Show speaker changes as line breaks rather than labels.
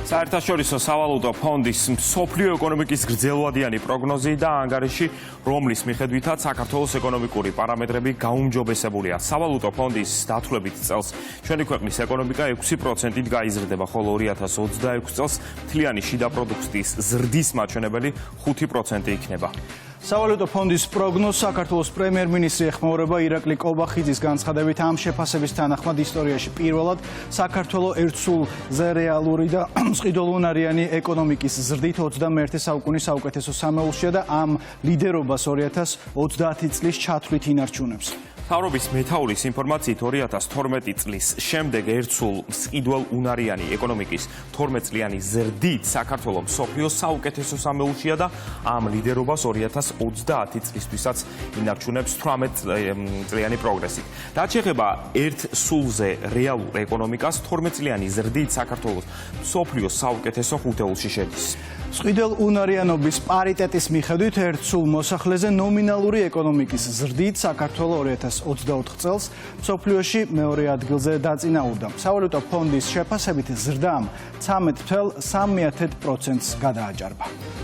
საერთაშორისო სავალუტო ფონდის მსოფლიო ეკონომიკის გრძელვადიანი პროგნოზი და ანგარიში, რომლის მიხედვითაც საქართველოს ეკონომიკური პარამეტრები გაუმჯობესებულია. სავალუტო ფონდის დათვლებით წელს ჩვენი ქვეყნის ეკონომიკა 6%-ით გაიზრდება, ხოლო 2026 წელს მთლიანი შიდა პროდუქტის ზრდის მაჩვენებელი 5% იქნება.
სავალუტო ფონდის პროგნოზს საქართველოს პრემიერ-მინისტრი ეხმაურება ირაკლი კობახიძის განცხადებით, ამ შეფასების თანახმად ისტორიაში პირველად საქართველოს ერთსულზე რეალური და მყიდველუნარიანი ეკონომიკის ზრდით 21 საუკუნის საუკეთესო სამეულშია და ამ ლიდერობას 2030 წლის ჩათვლით ინარჩუნებს.
მთავრობის მეთაურის ინფორმაციით 2012 წლის შემდეგ ერთსულ მყიდველუნარიანი ეკონომიკის 12 წლიანი ზრდით საქართველოს მსოფლიოს საუკეთესო სამეულშია და ამ ლიდერობას 2030 წლისთვისაც ინარჩუნებს 18 წლიანი პროგრესით. რაც შეეხება ერთსულზე რეალურ ეკონომიკას, 12 წლიანი ზრდით საქართველოს მსოფლიოს საუკეთესო ხუთეულში შედის. მყიდველუნარიანობის პარიტეტის მიხედვით ერთსულ მოსახლეზე ნომინალური ეკონომიკის ზრდით საქართველოს 2024 წელს მსოფლიოში მეორე ადგილზე დაწინაურდა. სავალუტო ფონდის შეფასებით ზრდამ 13,3%-ს გადააჭარბა.